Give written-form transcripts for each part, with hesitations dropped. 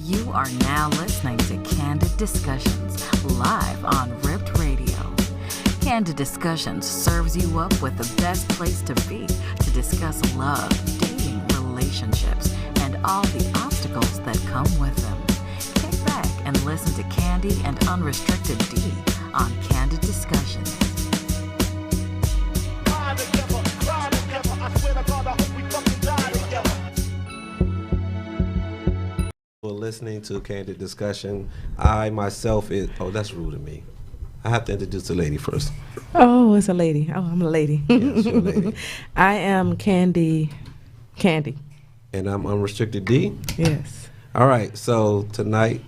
You are now listening to Candid Discussions, live on Ripped Radio. Candid Discussions serves you up with the best place to be to discuss love, dating, relationships, and all the obstacles that come with them. Kick back and listen to Candy and Unrestricted D on Candid Discussions. We're listening to Candid Discussion. I myself is that's rude of me. I have to introduce the lady first. Oh, it's a lady. Oh, I'm a lady. Yes, you're a lady. I am Candy. And I'm Unrestricted D. Yes. All right, so tonight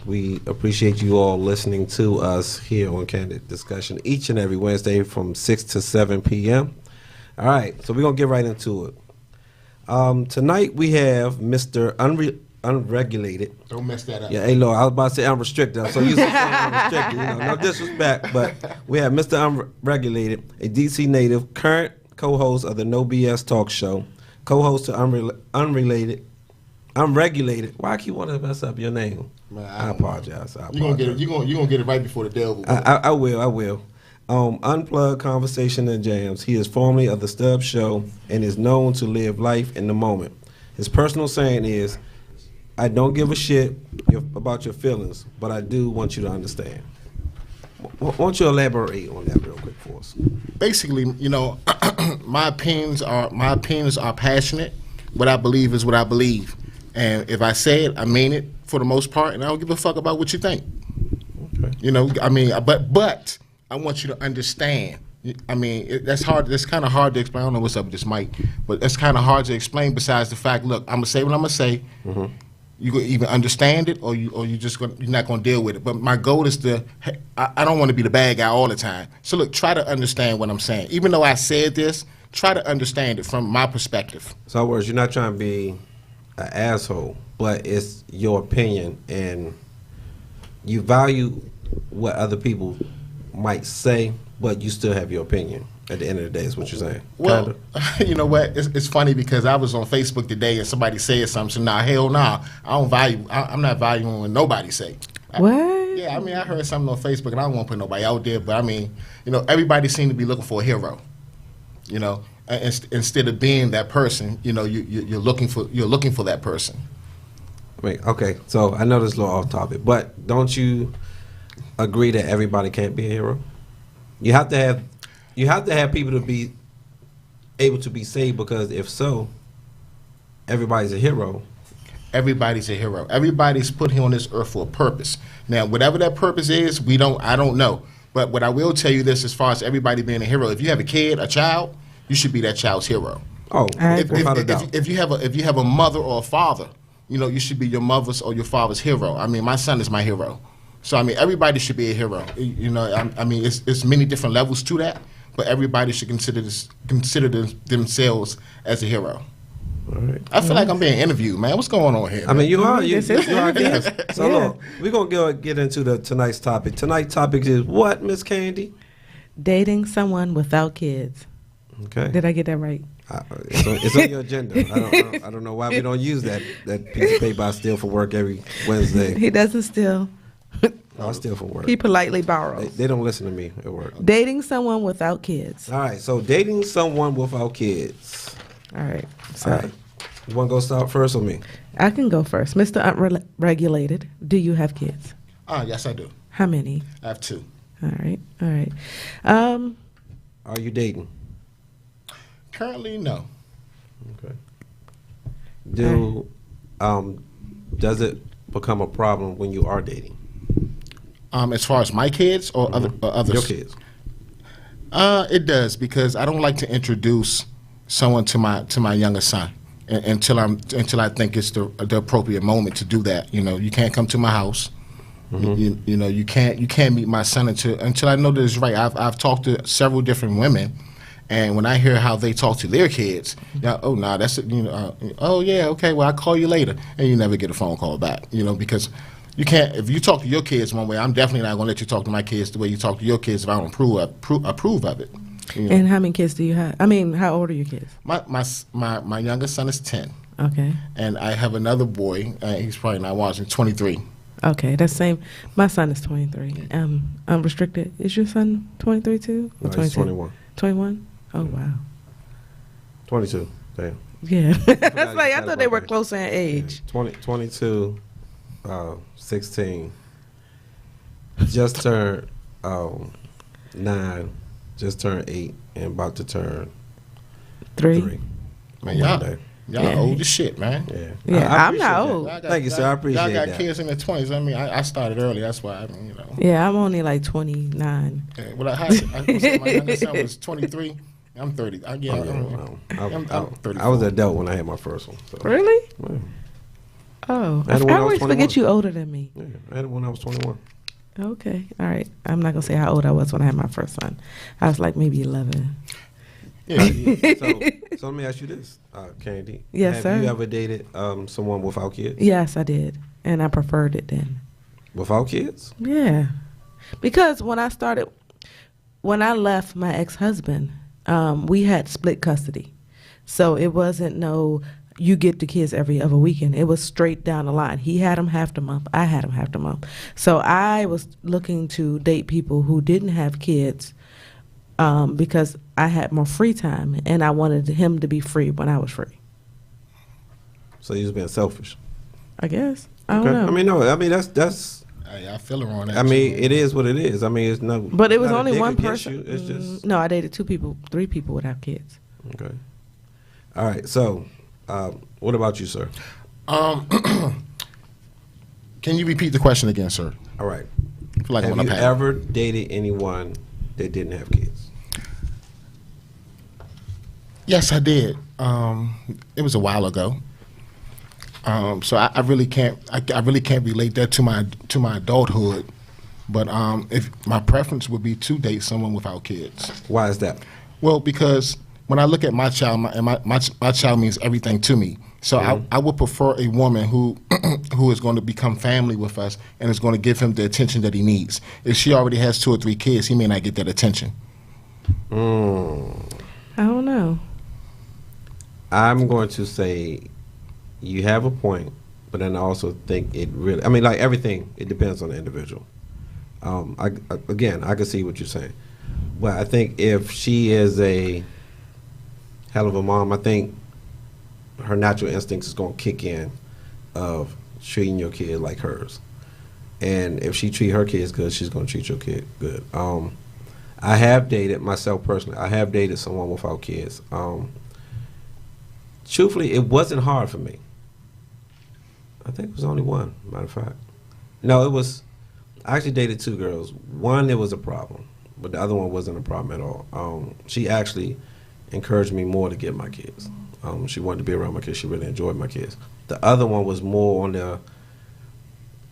we appreciate you all listening to us here on Candid Discussion each and every Wednesday from 6 to 7 p.m. All right, so we're going to get right into it. Tonight we have Mr. Unregulated. Don't mess that up. Yeah, hey, Lord, I was about to say unrestricted. I'm so used to saying unrestricted. No disrespect, but we have Mr. Unregulated, a DC native, current co-host of the No BS Talk Show, co-host to Unregulated. Why I keep wanting to mess up your name? Man, I apologize. You're gonna get it right before the devil. I will. Unplugged Conversation and Jams. He is formerly of the Stubbs Show and is known to live life in the moment. His personal saying is, I don't give a shit about your feelings, but I do want you to understand. Why don't you elaborate on that real quick for us? Basically, my opinions are passionate. What I believe is what I believe, and if I say it, I mean it for the most part, and I don't give a fuck about what you think. Okay. But I want you to understand. That's hard. That's kind of hard to explain. I don't know what's up with this mic, but that's kind of hard to explain. Besides the fact, look, I'm gonna say what I'm gonna say. Mm-hmm. You gonna either understand it or you're not gonna deal with it. But my goal is I don't want to be the bad guy all the time. So look, try to understand what I'm saying. Even though I said this, try to understand it from my perspective. So, in other words, you're not trying to be an asshole, but it's your opinion, and you value what other people might say, but you still have your opinion. At the end of the day, is what you're saying. Well, you know what? It's funny because I was on Facebook today and somebody said something. So, hell nah. I'm not valuing what nobody say. What? I heard something on Facebook and I don't want to put nobody out there. But everybody seems to be looking for a hero. Instead of being that person, you're looking for that person. Wait, okay. So I know this is a little off topic, but don't you agree that everybody can't be a hero? You have to have people to be able to be saved, because if so, everybody's a hero. Everybody's a hero. Everybody's put here on this earth for a purpose. Now, whatever that purpose is, I don't know. But what I will tell you this, as far as everybody being a hero, if you have a child, you should be that child's hero. Oh, without a doubt. If you have a mother or a father, you should be your mother's or your father's hero. My son is my hero. So everybody should be a hero. It's many different levels to that, but everybody should consider themselves as a hero. All right. I feel like I'm being interviewed, man. What's going on here? You are. You are a guest. So look, we're gonna get into tonight's topic. Tonight's topic is what, Miss Candy? Dating someone without kids. Okay. Did I get that right? It's on your agenda. I don't know why we don't use that piece of paper I steal for work every Wednesday. He doesn't steal. I steal from work. He politely borrows. They don't listen to me at work. Dating someone without kids. All right, so dating someone without kids. All right. So all right. You want to go start first or me? I can go first. Mr. Unregulated, do you have kids? Yes, I do. How many? I have 2. All right. Are you dating? Currently, no. Okay. Does it become a problem when you are dating? As far as my kids or others? Your kids. It does, because I don't like to introduce someone to my younger son until I think it's the appropriate moment to do that. You can't come to my house. Mm-hmm. You can't meet my son until I know that it's right. I've talked to several different women, and when I hear how they talk to their kids, that's it. Oh yeah, okay. Well, I'll call you later, and you never get a phone call back. Because you can't. If you talk to your kids one way, I'm definitely not going to let you talk to my kids the way you talk to your kids if I don't approve of it. You know. And how many kids do you have? I mean, how old are your kids? My youngest son is 10, Okay. and I have another boy. He's probably not watching. 23. Okay, that's same. My son is 23. Unrestricted. Is your son 23 too? No, Or he's 22? 21. 21? Oh, wow. 22. Damn. Yeah. That's you like, I had a thought they were birthday. close in age. 22, 16. Just turned 9. Just turned 8 and about to turn 3. 3. Man, Monday. y'all Yeah. old as shit, man. Yeah. Yeah, I'm not appreciate old. that. Thank you, sir. I appreciate Y'all got that. kids in their 20s. I mean, I started early. That's why, you know. Yeah, I'm only like 29. Well, I said my youngest son was 23. I'm 30. Oh, yeah, no. I'm 34. I was an adult when I had my first one. So. Really? Yeah. Oh, I had I one when I was always 21. forget you older than me. Yeah, I had it when I was 21. Okay, all right. I'm not gonna say how old I was when I had my first son. I was like maybe 11. Yeah. So let me ask you this, Candy. Yes, have sir. you ever dated someone without kids? Yes, I did, and I preferred it then. Without kids? Yeah, because when I left my ex-husband, we had split custody, so it wasn't no you get the kids every other weekend. It was straight down the line. He had them half the month. I had them half the month. So I was looking to date people who didn't have kids because I had more free time, and I wanted him to be free when I was free. So you was being selfish. I guess. I don't know. I mean, no. I mean, that's. I feel her on that. I mean, too. it is what it is. I mean, it's no. But it was not a only dig one against person. you. It's just No, I dated 2 people. 3 people would have kids. okay. All right. So, what about you, sir? Can you repeat the question again, sir? All right. I feel like Have I'm on you a panel. ever dated anyone that didn't have kids? Yes, I did. It was a while ago. So I really can't. I really can't relate that to my adulthood. But if my preference would be to date someone without kids. Why is that? Well, because when I look at my child, my child means everything to me. So I would prefer a woman who who is going to become family with us and is going to give him the attention that he needs. If she already has 2 or 3 kids, he may not get that attention. I don't know. I'm going to say you have a point, but then I also think it really. I mean, like everything, it depends on the individual. I can see what you're saying, but I think if she is a hell of a mom, I think her natural instincts is going to kick in of treating your kid like hers. And if she treat her kids good, she's going to treat your kid good. I have dated, myself personally, I have dated someone without kids. Truthfully, it wasn't hard for me. I think it was only one, matter of fact. No, it was, I actually dated 2 girls. One, it was a problem, but the other one wasn't a problem at all. She actually encouraged me more to get my kids. She wanted to be around my kids. She really enjoyed my kids. The other one was more on the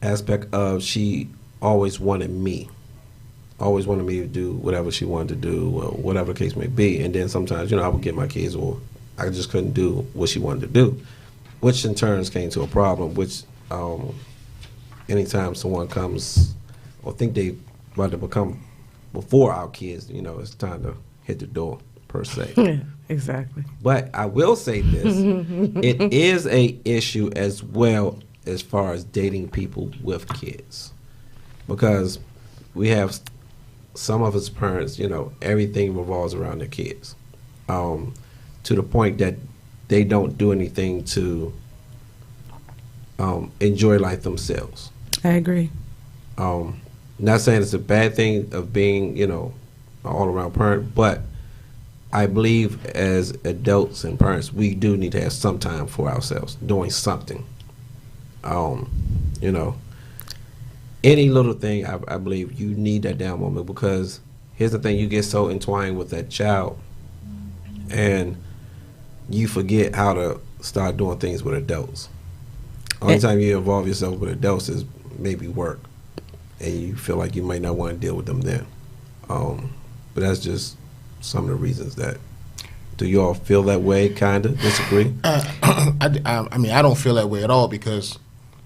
aspect of she always wanted me to do whatever she wanted to do, or whatever the case may be. And then sometimes, I would get my kids, or I just couldn't do what she wanted to do, which in turns came to a problem, which anytime someone comes or think they about to become before our kids, it's time to hit the door, per se. Yeah, exactly. But I will say this, it is a issue as well as far as dating people with kids. Because we have some of us parents, everything revolves around their kids. To the point that they don't do anything to enjoy life themselves. I agree. Not saying it's a bad thing of being, an all-around parent, but I believe as adults and parents, we do need to have some time for ourselves, doing something. Any little thing, I believe you need that down moment, because here's the thing, you get so entwined with that child and you forget how to start doing things with adults. Only time you involve yourself with adults is maybe work, and you feel like you might not want to deal with them then. But that's just some of the reasons that. Do you all feel that way, kind of? Disagree? I mean, I don't feel that way at all, because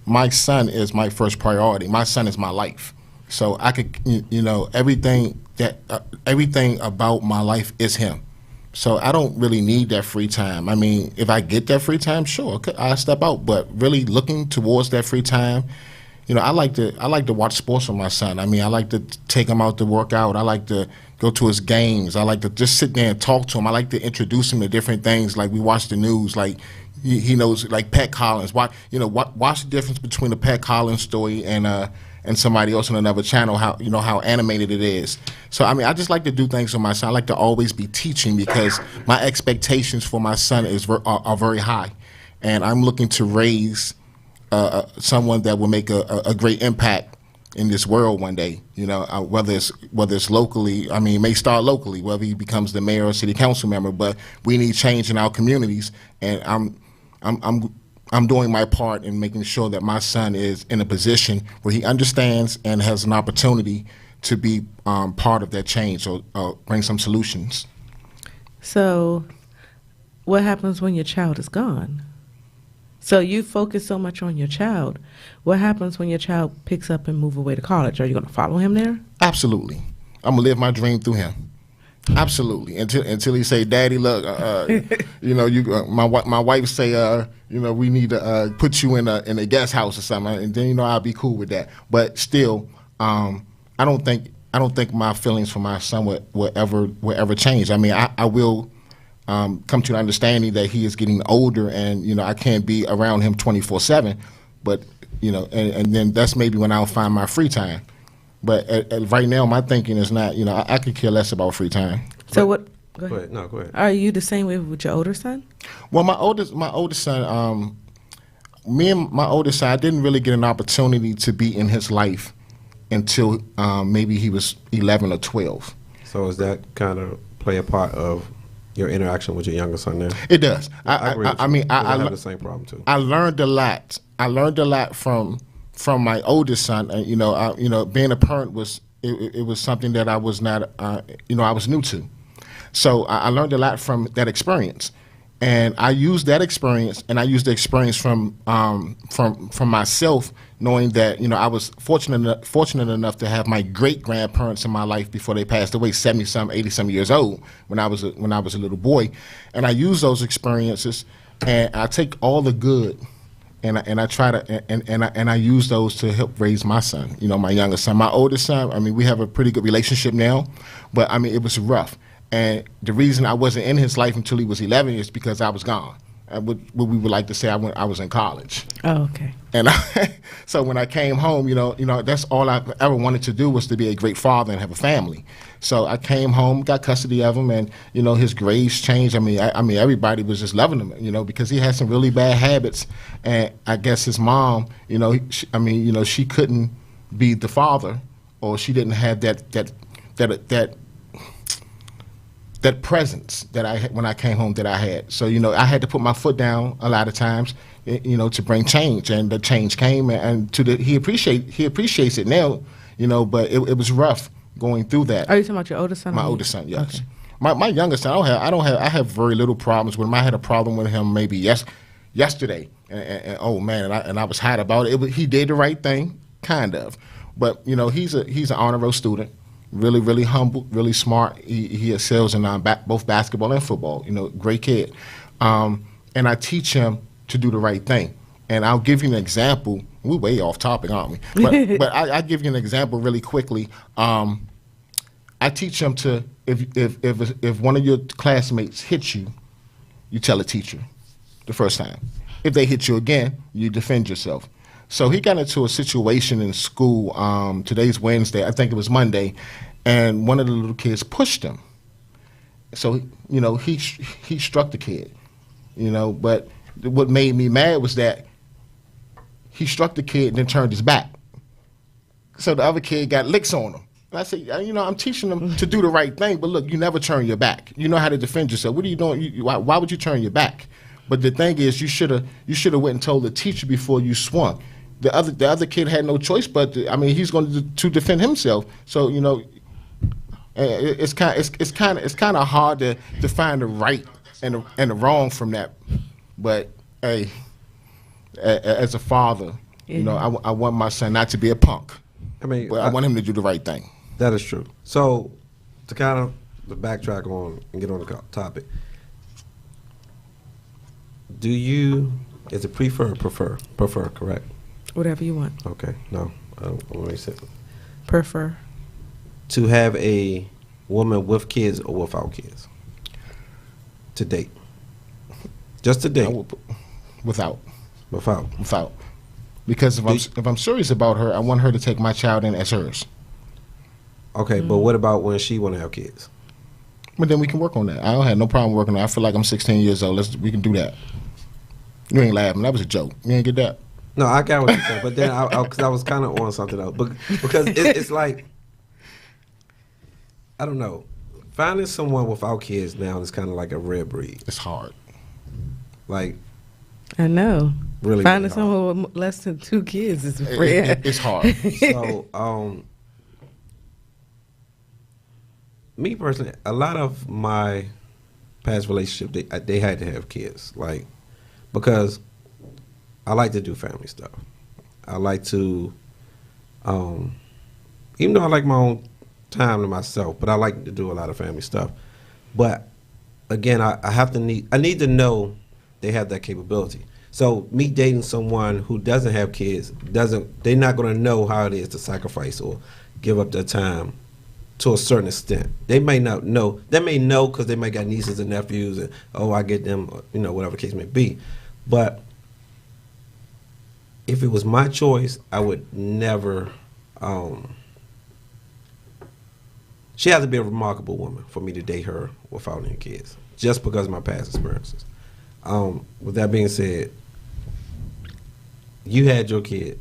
my son is my first priority. My son is my life. So I could, everything everything about my life is him. So I don't really need that free time. I mean, if I get that free time, sure, I'll step out. But really looking towards that free time, I like to watch sports with my son. I mean, I like to take him out to work out. I like to go to his games. I like to just sit there and talk to him. I like to introduce him to different things. Like we watch the news. Like he knows, like Pat Collins. Watch the difference between a Pat Collins story and somebody else on another channel. How animated it is. So I mean, I just like to do things with my son. I like to always be teaching because my expectations for my son are very high, and I'm looking to raise someone that will make a great impact in this world one day. Whether it's locally. I mean, it may start locally, whether he becomes the mayor or city council member. But we need change in our communities, and I'm doing my part in making sure that my son is in a position where he understands and has an opportunity to be part of that change or bring some solutions. So, what happens when your child is gone? So you focus so much on your child. What happens when your child picks up and move away to college? Are you going to follow him there? Absolutely. I'm going to live my dream through him. Absolutely. Until he say, Daddy, look, my wife say, we need to put you in a guest house or something, and then I'll be cool with that. But still, I don't think my feelings for my son will ever change. I mean, I will come to an understanding that he is getting older, and I can't be around him 24/7. But and then that's maybe when I'll find my free time. But right now, my thinking is not. I could care less about free time. So what? Go ahead. No, go ahead. Are you the same way with your older son? Well, my oldest son, me and my oldest son, I didn't really get an opportunity to be in his life until maybe he was 11 or 12. So does that kind of play a part of your interaction with your younger son there? It does. I agree with you. I mean, I have the same problem too. I learned a lot. I learned a lot from my oldest son. Being a parent was something that I was not. I was new to. So I learned a lot from that experience, and I used that experience, and I used the experience from myself, knowing that I was fortunate enough to have my great grandparents in my life before they passed away, 70-some, 80-some years old when I was a little boy, and I use those experiences, and I take all the good. And I try to and I use those to help raise my son, my youngest son. My oldest son, I mean, we have a pretty good relationship now, but I mean, it was rough. And the reason I wasn't in his life until he was 11 is because I was gone. What we would like to say, I was in college. Oh, okay. And so when I came home, that's all I ever wanted to do was to be a great father and have a family. So I came home, got custody of him, and his grades changed. I mean, everybody was just loving him, because he had some really bad habits, and I guess his mom, she couldn't be the father, or she didn't have that presence that I had when I came home that I had. So, I had to put my foot down a lot of times, to bring change, and the change came, and he appreciates it now, but it was rough going through that. Are you talking about your oldest son? My oldest son, yes. Okay. My youngest son, I have very little problems with him. I had a problem with him maybe yesterday, and oh man, and I was hot about it. He did the right thing, kind of, but he's an honor roll student. Really, really humble, really smart. He excels in both basketball and football. Great kid. And I teach him to do the right thing. And I'll give you an example. We're way off topic, aren't we? But I give you an example really quickly. I teach him to, if one of your classmates hits you, you tell a teacher the first time. If they hit you again, you defend yourself. So he got into a situation in school. Today's Wednesday, I think it was Monday, and one of the little kids pushed him. So he struck the kid. But what made me mad was that he struck the kid and then turned his back. So the other kid got licks on him. And I said, I'm teaching them to do the right thing, but look, you never turn your back. You know how to defend yourself. What are you doing? Why would you turn your back? But the thing is, you should have went and told the teacher before you swung. The other kid had no choice, but he's going to defend himself. So it's kind of hard to find the right and the wrong from that. But hey, as a father, I want my son not to be a punk. But I want him to do the right thing. That is true. So to kind of backtrack on and get on the topic, do you, is it prefer or prefer? Prefer, correct? Whatever you want. Okay, no. Let me say. Prefer. To have a woman with kids or without kids? To date. Just to date. Without. Without. Because if I'm serious about her, I want her to take my child in as hers. Okay, but what about when she want to have kids? But then we can work on that. I don't have no problem working on that. I feel like I'm 16 years old. We can do that. You ain't laughing. That was a joke. You ain't get that? No, I got what you're saying. But then because I was kind of on something else. Because it's like, I don't know. Finding someone without kids now is kind of like a rare breed. It's hard. Like, I know. Really, finding really someone with less than 2 kids is rare. It's hard. So, me personally, a lot of my past relationship, they had to have kids, like, because I like to do family stuff. I like to, even though I like my own time to myself, but I like to do a lot of family stuff. But again, I need to know they have that capability. So me dating someone who doesn't have kids, they're not going to know how it is to sacrifice or give up their time to a certain extent. They may not know. They may know because they may got nieces and nephews, and I get them, whatever the case may be. But if it was my choice, I would never. She has to be a remarkable woman for me to date her without any kids, just because of my past experiences. With that being said, you had your kid,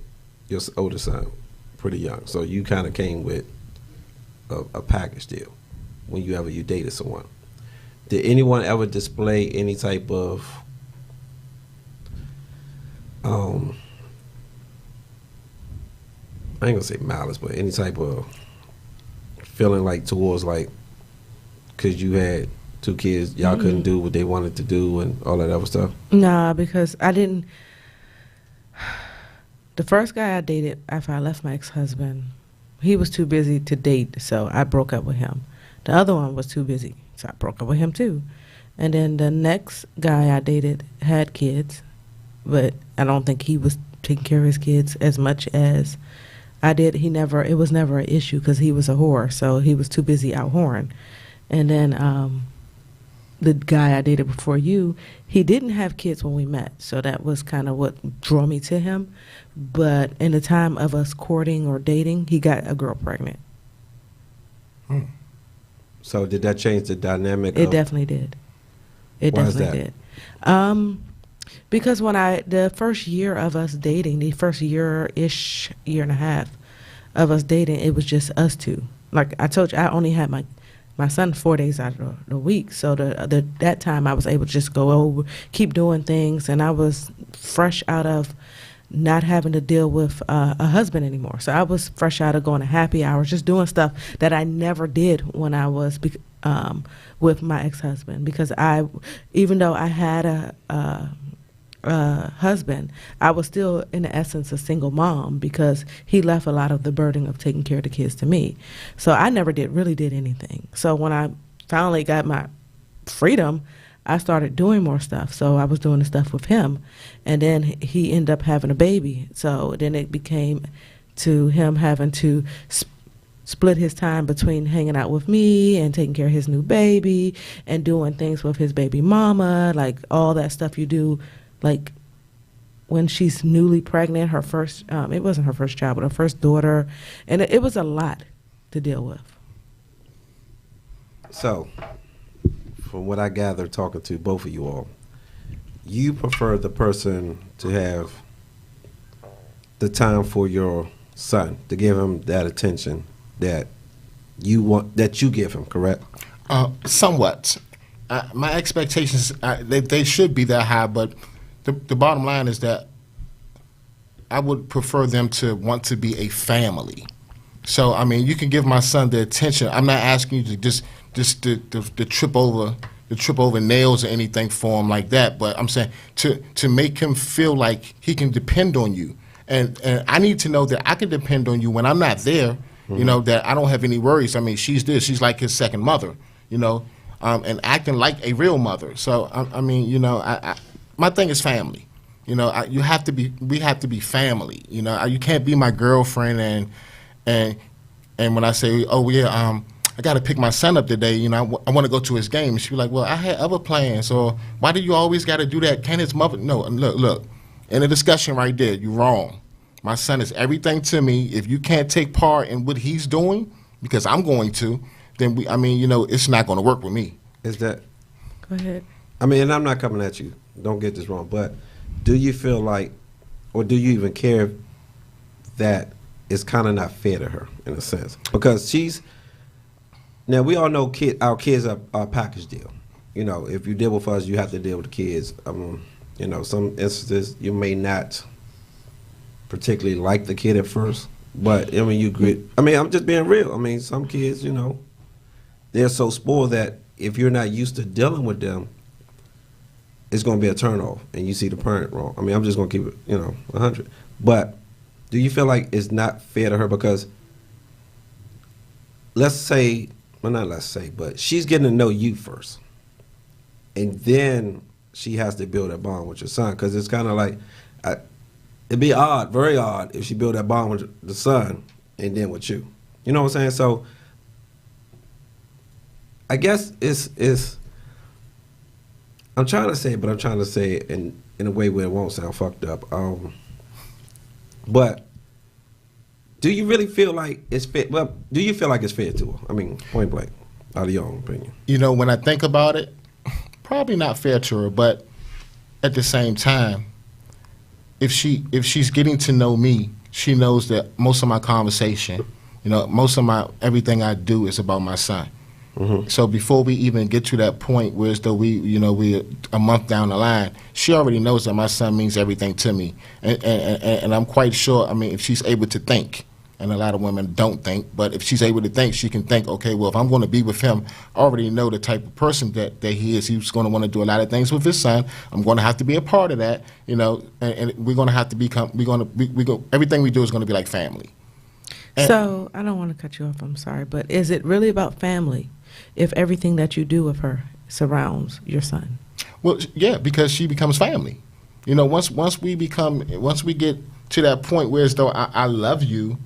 your older son, pretty young, so you kind of came with a package deal when you dated someone. Did anyone ever display any type of I ain't gonna say malice, but any type of feeling like towards, like, because you had 2 kids, y'all couldn't do what they wanted to do and all that other stuff? Nah, because I didn't. The first guy I dated after I left my ex-husband, he was too busy to date, so I broke up with him. The other one was too busy, so I broke up with him too. And then the next guy I dated had kids, but I don't think he was taking care of his kids as much as I did. It was never an issue because he was a whore, so he was too busy out whoring. And then the guy I dated before you, he didn't have kids when we met, so that was kind of what drew me to him. But in the time of us courting or dating, he got a girl pregnant. So did that change the dynamic? It definitely did. It Why is definitely that? did. Because the first year of us dating, the first year and a half of us dating, it was just us two. Like I told you, I only had my son 4 days out of the week. So that time I was able to just go over, keep doing things, and I was fresh out of not having to deal with a husband anymore. So I was fresh out of going to happy hours, just doing stuff that I never did when I was with my ex-husband. Because even though I had a husband, I was still in the essence a single mom because he left a lot of the burden of taking care of the kids to me. So I never really did anything. So when I finally got my freedom, I started doing more stuff. So I was doing the stuff with him, and then he ended up having a baby. So then it became to him having to split his time between hanging out with me and taking care of his new baby and doing things with his baby mama, like all that stuff you do. Like when she's newly pregnant, her first, it wasn't her first child, but her first daughter. And it was a lot to deal with. So, from what I gather talking to both of you all, you prefer the person to have the time for your son, to give him that attention that you want, that you give him, correct? Somewhat. My expectations, they should be that high, but the bottom line is that I would prefer them to want to be a family. So, I mean, you can give my son the attention. I'm not asking you to just to trip over nails or anything for him like that, but I'm saying to make him feel like he can depend on you. And I need to know that I can depend on you when I'm not there, you know, that I don't have any worries. I mean, she's like his second mother, you know, and acting like a real mother. So, I mean, you know, my thing is family. You know, we have to be family. You know, you can't be my girlfriend and when I say, oh yeah, I got to pick my son up today. You know, I want to go to his game. She'd be like, well, I had other plans. Or why do you always got to do that? Can his mother? No, look. In the discussion right there, you're wrong. My son is everything to me. If you can't take part in what he's doing, because I'm going to, then you know, it's not going to work with me. Is that? Go ahead. I mean, and I'm not coming at you. Don't get this wrong. But do you feel like, or do you even care that it's kind of not fair to her in a sense? Because now we all know our kids are a package deal. You know, if you deal with us, you have to deal with the kids. You know, some instances you may not particularly like the kid at first, but I mean, you agree. I mean, I'm just being real. I mean, some kids, you know, they're so spoiled that if you're not used to dealing with them, it's going to be a turnoff, and you see the parent wrong. I mean, I'm just going to keep it, you know, 100. But do you feel like it's not fair to her because, let's say, well, not let's say, but she's getting to know you first, and then she has to build that bond with your son, because it's kind of like, it'd be odd, very odd, if she built that bond with the son and then with you. You know what I'm saying? So I guess it's I'm trying to say it, but I'm trying to say it in a way where it won't sound fucked up. But do you really feel like it's fair? Well, do you feel like it's fair to her? I mean, point blank, out of your own opinion. You know, when I think about it, probably not fair to her, but at the same time, if she's getting to know me, she knows that most of my conversation, you know, most of everything I do is about my son. Mm-hmm. So before we even get to that point where as though we a month down the line, she already knows that my son means everything to me. And I'm quite sure, I mean, if she's able to think, and a lot of women don't think, but if she's able to think, she can think, okay, well, if I'm going to be with him, I already know the type of person that he is. He's going to want to do a lot of things with his son. I'm going to have to be a part of that, you know, and we're going to have to become, everything we do is going to be like family. And so, I don't want to cut you off, I'm sorry, but is it really about family if everything that you do with her surrounds your son? Well, yeah, because she becomes family. You know, once we get to that point where as though I love you,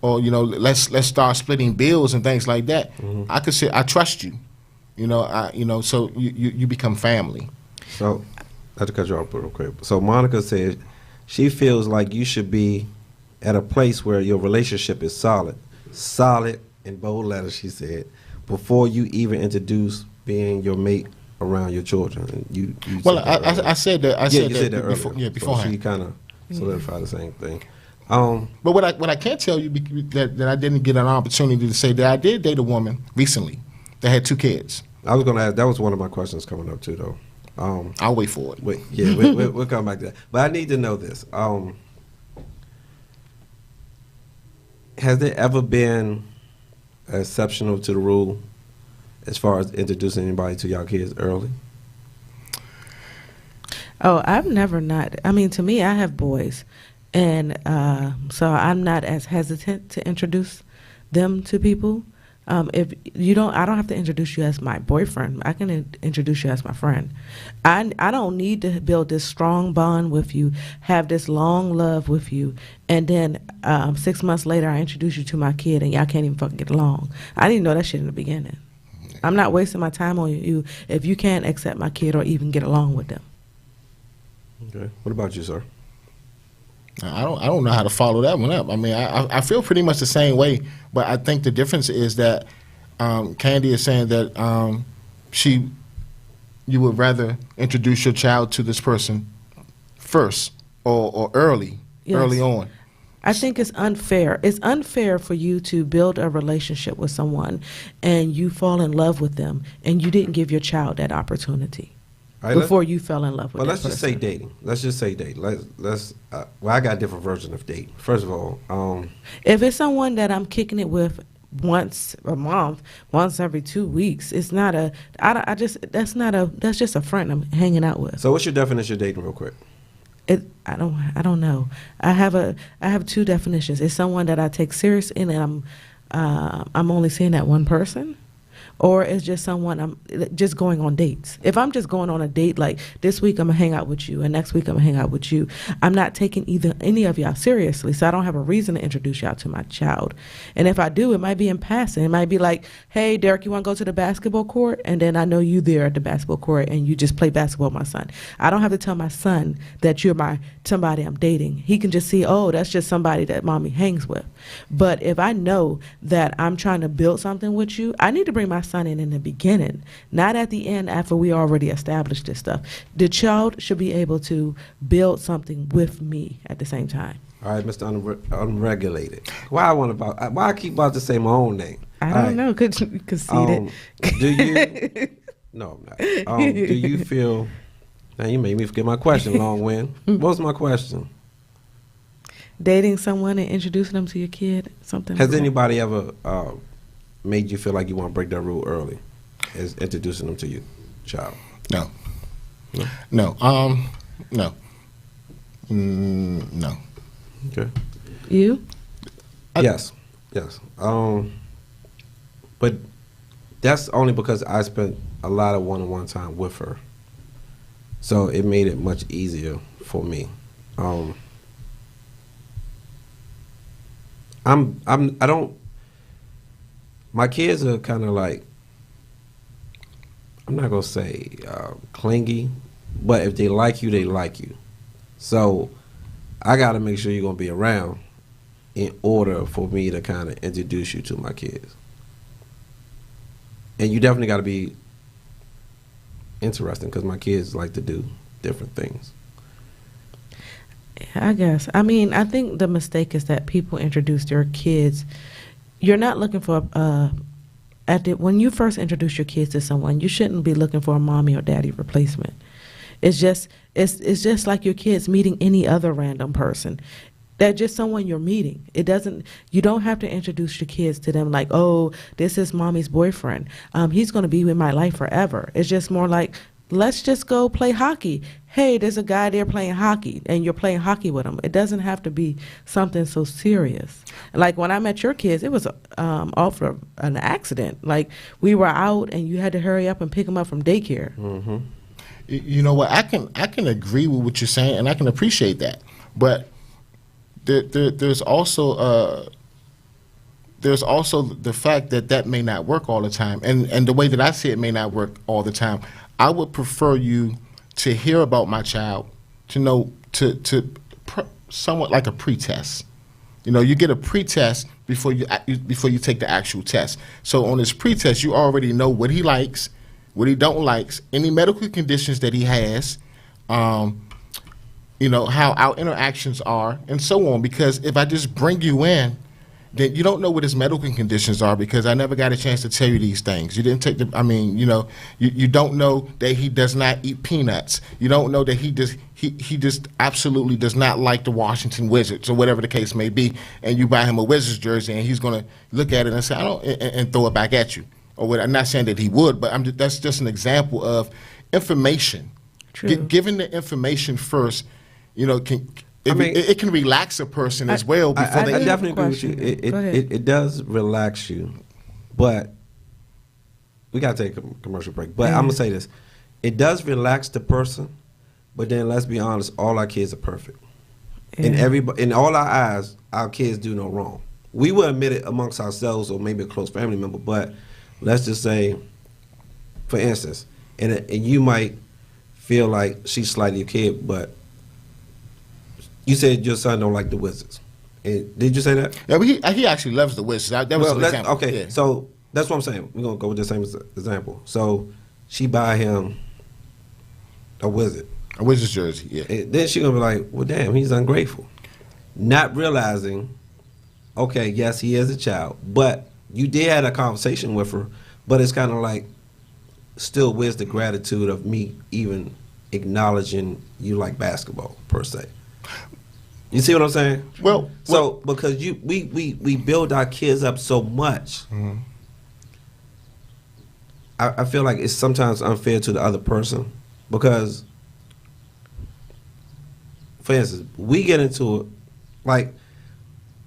or, you know, let's start splitting bills and things like that. Mm-hmm. I could say I trust you. You know, so you become family. So, I have to cut you off real quick. So Monica said she feels like you should be at a place where your relationship is solid in bold letters. She said before you even introduce being your mate around your children. And you well, I said that. I said that earlier. Beforehand. So she kind of solidified the same thing. But what I can't tell you that I didn't get an opportunity to say that I did date a woman recently that had 2 kids. I was going to ask. That was one of my questions coming up too, though. I'll wait for it. We'll come back to that. But I need to know this. Has there ever been an exceptional to the rule as far as introducing anybody to y'all kids early? Oh, I've never not. I mean, to me, I have boys. And so I'm not as hesitant to introduce them to people. If you don't, I don't have to introduce you as my boyfriend. I can introduce you as my friend. I don't need to build this strong bond with you, have this long love with you, and then 6 months later I introduce you to my kid and y'all can't even fucking get along. I didn't know that shit in the beginning. I'm not wasting my time on you if you can't accept my kid or even get along with them. Okay. What about you, sir? I don't know how to follow that one up. I mean, I feel pretty much the same way, but I think the difference is that Candy is saying that you would rather introduce your child to this person first or early on. I think it's unfair. It's unfair for you to build a relationship with someone and you fall in love with them and you didn't give your child that opportunity. Right, before you fell in love with. Well, let's just say dating. Let's just say dating. Let's. Well, I got a different version of dating. First of all, if it's someone that I'm kicking it with once a month, once every 2 weeks, it's not a. That's just a friend I'm hanging out with. So, what's your definition of dating, real quick? I don't know. I have 2 definitions. It's someone that I take serious in and I'm only seeing that one person, or it's just someone I'm just going on dates. If I'm just going on a date, like this week I'm gonna hang out with you and next week I'm gonna hang out with you, I'm not taking any of y'all seriously, so I don't have a reason to introduce y'all to my child. And if I do, it might be in passing. It might be like, hey Derek, you want to go to the basketball court? And then I know you there at the basketball court and you just play basketball with my son. I don't have to tell my son that you're somebody I'm dating. He can just see, oh, that's just somebody that mommy hangs with. But if I know that I'm trying to build something with you, I need to bring my son in the beginning, not at the end after we already established this stuff. The child should be able to build something with me at the same time. All right, Mr. Unregulated. Why I keep about to say my own name? I don't know. Could you concede it? Do you? No, I'm not. Do you feel? Now you made me forget my question. Long Wind. What was my question? Dating someone and introducing them to your kid. Something. Has anybody ever made you feel like you want to break that rule early, as introducing them to your child? No. No. No. No. Okay. You? Yes. But that's only because I spent a lot of one-on-one time with her, so it made it much easier for me. My kids are kind of like, I'm not gonna say clingy, but if they like you, they like you. So I got to make sure you're gonna be around in order for me to kind of introduce you to my kids. And you definitely got to be interesting because my kids like to do different things. I guess. I mean, I think the mistake is that people introduce their kids. You're not looking for when you first introduce your kids to someone, you shouldn't be looking for a mommy or daddy replacement. It's just like your kids meeting any other random person. They're just someone you're meeting. You don't have to introduce your kids to them like, oh, this is mommy's boyfriend. He's going to be in my life forever. It's just more like, let's just go play hockey. Hey, there's a guy there playing hockey, and you're playing hockey with him. It doesn't have to be something so serious. Like when I met your kids, it was off of an accident. Like we were out, and you had to hurry up and pick them up from daycare. Mm-hmm. You know what? I can agree with what you're saying, and I can appreciate that. But there's also the fact that may not work all the time, and the way that I see it may not work all the time. I would prefer you to hear about my child, to know somewhat like a pretest. You know, you get a pretest before you take the actual test. So on this pretest, you already know what he likes, what he don't likes, any medical conditions that he has, you know, how our interactions are, and so on. Because if I just bring you in, then you don't know what his medical conditions are because I never got a chance to tell you these things. You didn't take you know, you don't know that he does not eat peanuts. You don't know that he just absolutely does not like the Washington Wizards or whatever the case may be. And you buy him a Wizards jersey and he's gonna look at it and say, and throw it back at you. Or what? I'm not saying that he would, but that's just an example of information. True. Given the information first, you know, it can relax a person as well. Before I definitely agree with you. It does relax you, but we gotta take a commercial break. But I'm gonna say this: it does relax the person, but then let's be honest, all our kids are perfect. Yeah. In all our eyes, our kids do no wrong. We will admit it amongst ourselves or maybe a close family member, but let's just say, for instance, and you might feel like she's slighting your kid, but you said your son don't like the Wizards. Did you say that? Yeah, but he actually loves the Wizards. That was an example. Okay, yeah. So that's what I'm saying. We're going to go with the same example. So she buy him a Wizards jersey, yeah. And then she's going to be like, well, damn, he's ungrateful. Not realizing, okay, yes, he is a child, but you did have a conversation with her, but it's kind of like, still, where's the gratitude of me even acknowledging you like basketball, per se? You see what I'm saying? Well, because we build our kids up so much, mm-hmm. I feel like it's sometimes unfair to the other person because, for instance, we get into it, like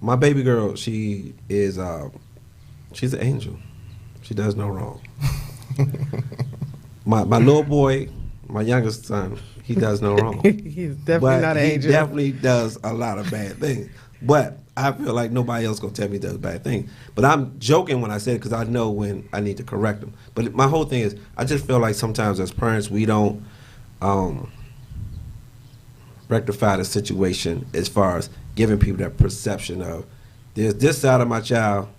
my baby girl, she is She's an angel. She does no wrong. My little boy, my youngest son, he does no wrong. He's definitely But not an he angel. definitely does a lot of bad things. But I feel like nobody else gonna tell me he does bad things. But I'm joking when I say it because I know when I need to correct him. But my whole thing is, I just feel like sometimes as parents we don't rectify the situation as far as giving people that perception of there's this side of my child,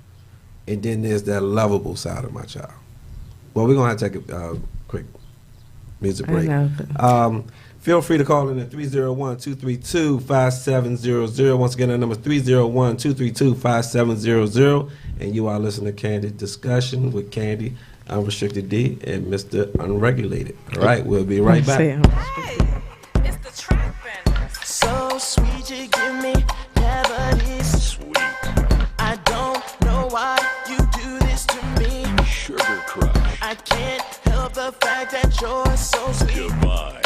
and then there's that lovable side of my child. Well, we're gonna have to take a quick music I break. know. Feel free to call in at 301-232-5700. Once again, the number is 301-232-5700. And you are listening to Candid Discussion with Candy, Unrestricted D, and Mr. Unregulated. All right, we'll be right back. Say, It's the Track Bangers. So sweet, you give me cavities. Sweet. I don't know why you do this to me. Sugar Crush. I can't help the fact that you're so sweet. Divine.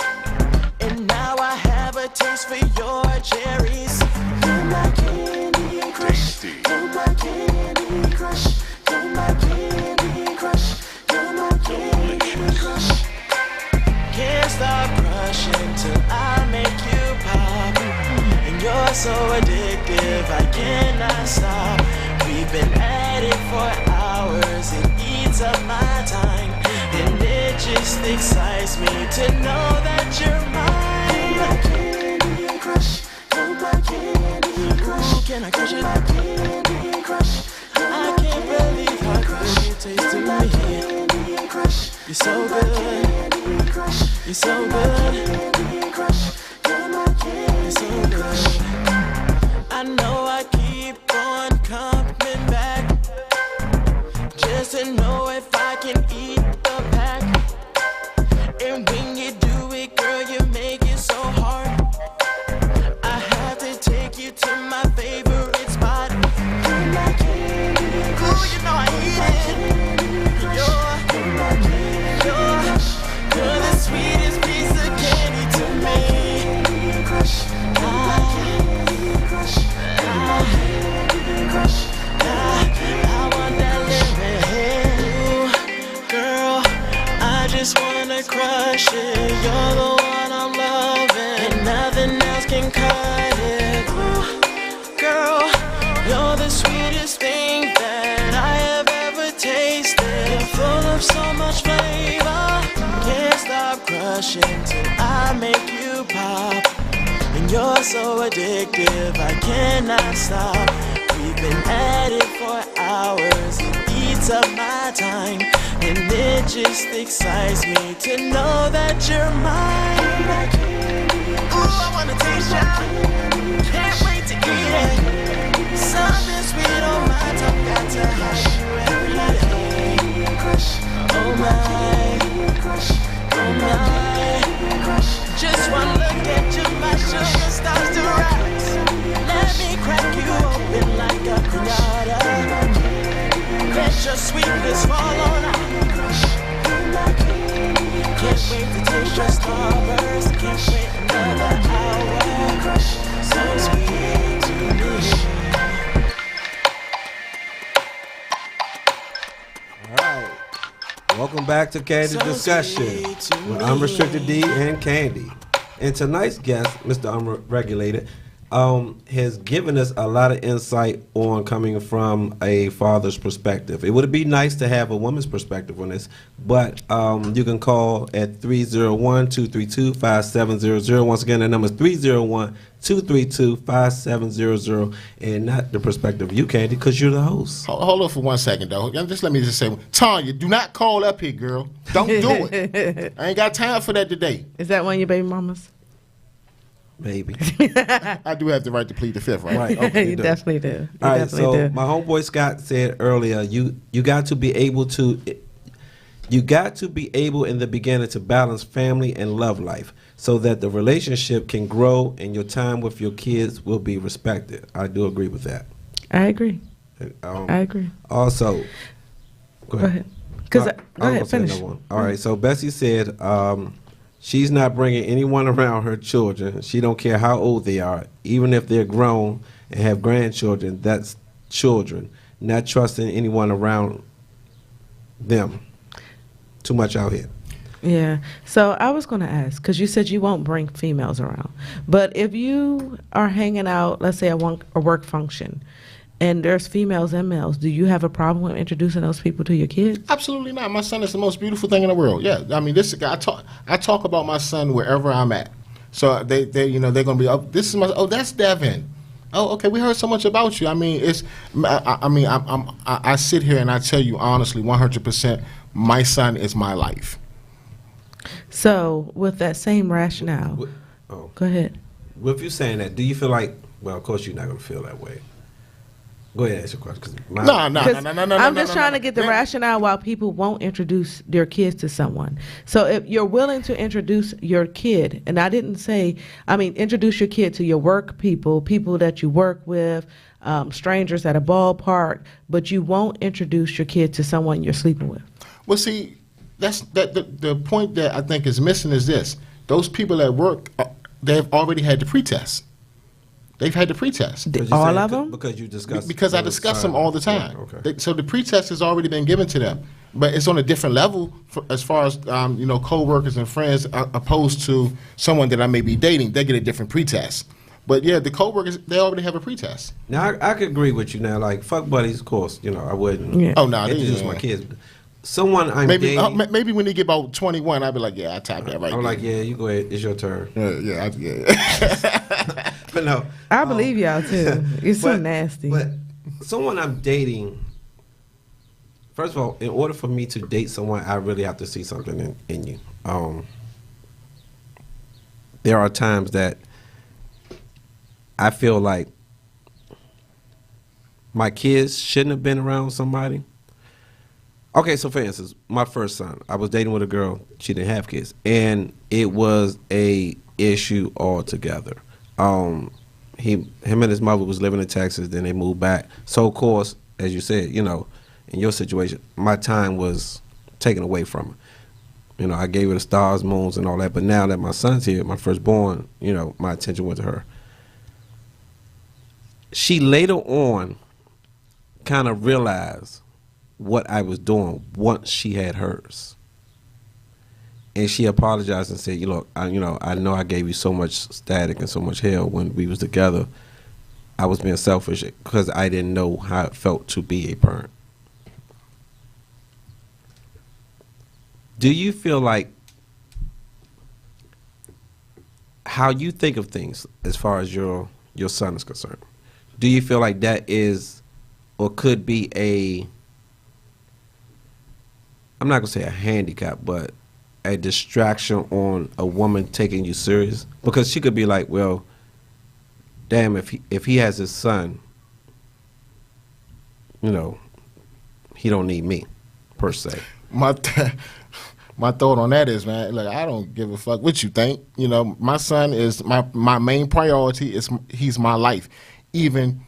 And now I have a taste for your cherries. You're my candy crush. Tasty. You're my candy crush. You're my candy crush. You're my candy crush. Can't stop crushing till I make you pop. And you're so addictive, I cannot stop. We've been at it for hours, it eats up my time. And it just excites me to know that you're mine. You're my candy crush. You're my candy crush. Ooh, can I crush it? You're my candy crush. I can't believe how good you taste to me. You're so good. You're so good. You're so good. I know I keep on coming back just to know if I can eat the pack. And when you do it, girl, you make it so hard. I have to take you to my favorite spot. You're my candy crush. Ooh, you know I eat it. You're the sweetest piece of candy to me. I want that living. Girl, I just wanna crush it. You're the one I'm loving, and nothing else can cut it. Ooh, girl, you're the sweetest thing that I have ever tasted. You're full of so much flavor. Can't stop crushing till I make you pop. And you're so addictive, I cannot stop. We've been at it for hours, it eats up my time. And it just excites me to know that you're mine. Ooh, I wanna taste ya. Can't wait to eat it. Something sweet on my tongue, got to have you every day. Oh my, oh my. Just one look at you, my sugar starts to rise. Let me crack you open like a pinata. Let your sweetness fall on out. Can't wait to taste your starburst. Can't wait another hour. So sweet to me. All right. Welcome back to Candy Discussion with Unrestricted D and Candy. And tonight's guest, Mr. Unregulated, has given us a lot of insight on coming from a father's perspective. It would be nice to have a woman's perspective on this, but you can call at 301-232-5700. Once again, the number is 301-232-5700, and not the perspective of you, Candy, because you're the host. Hold on for 1 second, though. Just let me just say, Tanya, do not call up here, girl. Don't do it. I ain't got time for that today. Is that one of your baby mamas? Maybe. I do have the right to plead the fifth, right? Right. Okay, You do. definitely do. All right, so my homeboy Scott said earlier, you got to be able in the beginning to balance family and love life so that the relationship can grow and your time with your kids will be respected. I do agree with that. I agree. I agree. Also, go ahead. Go I'm ahead, gonna say finish. another one. All right, so Bessie said she's not bringing anyone around her children. She don't care how old they are, even if they're grown and have grandchildren. That's children. not trusting anyone around them too much out here. Yeah. So I was going to ask, because you said you won't bring females around, but if you are hanging out, let's say a work function, and there's females and males, do you have a problem with introducing those people to your kids? Absolutely not. My son is the most beautiful thing in the world. Yeah, I mean, this guy. I talk about my son wherever I'm at. So they're gonna be. Oh, this is my. Oh, that's Devin. Oh, okay. We heard so much about you. I mean, I sit here and I tell you honestly, 100%, my son is my life. So with that same rationale, go ahead. With you saying that, do you feel like? Well, of course you're not gonna feel that way. Go ahead, ask your question. No. I'm just trying to get the rationale why people won't introduce their kids to someone. So if you're willing to introduce your kid, and I didn't say, introduce your kid to your work people that you work with, strangers at a ballpark, but you won't introduce your kid to someone you're sleeping with. Well, see, the point that I think is missing is this: those people at work, they've already had the pretest. They've had the pretest. All of them? Because you discuss. Because I discuss them all the time. Okay. So the pretest has already been given to them, but it's on a different level as far as co-workers and friends, opposed to someone that I may be dating. They get a different pretest. But yeah, the co-workers, they already have a pretest. Now I could agree with you. Now, like fuck buddies, of course, I wouldn't. Yeah. Oh no, introduce my kids. Someone I'm dating. Maybe when they get about 21, I'd be like, yeah, I tap that right. I'm like, yeah, you go ahead. It's your turn. Yeah. But no, I believe y'all too. You're so nasty. But someone I'm dating. First of all, in order for me to date someone, I really have to see something in you. There are times that I feel like my kids shouldn't have been around somebody. Okay, so for instance, my first son, I was dating with a girl. She didn't have kids, and it was a issue altogether. Him and his mother was living in Texas. Then they moved back. So of course, as you said, in your situation, my time was taken away from her. I gave her the stars, moons, and all that. But now that my son's here, my firstborn, my attention went to her. She later on kind of realized what I was doing once she had hers. And she apologized and said, look, I know I gave you so much static and so much hell when we was together. I was being selfish because I didn't know how it felt to be a parent. Do you feel like how you think of things as far as your son is concerned, do you feel like that is or could be I'm not going to say a handicap, but a distraction on a woman taking you serious? Because she could be like, well, damn, if he has his son, he don't need me, per se. My thought on that is, man, look, I don't give a fuck what you think. My son is my main priority. He's my life. Even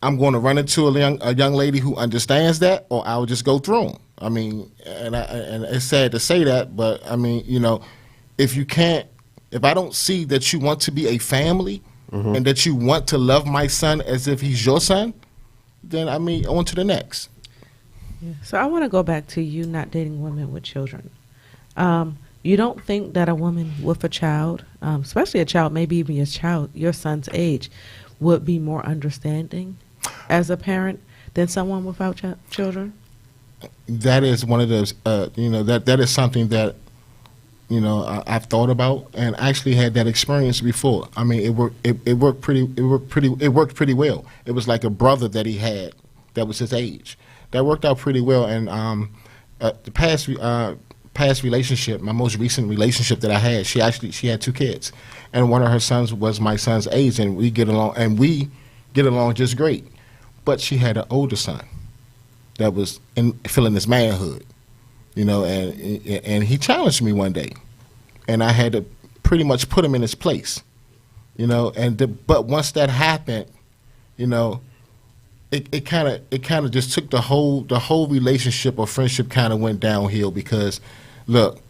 I'm going to run into a young lady who understands that, or I'll just go through them. I mean, and it's sad to say that, but I mean, if I don't see that you want to be a family and that you want to love my son as if he's your son, then on to the next. Yeah. So I want to go back to you not dating women with children. You don't think that a woman with a child, especially a child, maybe even your son's age, would be more understanding as a parent than someone without children? That is one of those, that is something that, I've thought about and actually had that experience before. I mean, it worked pretty well. It was like a brother that he had that was his age. That worked out pretty well. And the past relationship, my most recent relationship that I had, she had 2 kids, and one of her sons was my son's age, and we get along just great. But she had an older son that was feeling his manhood, and he challenged me one day, and I had to pretty much put him in his place, but once that happened, it kind of just took the whole relationship or friendship kind of went downhill, because look,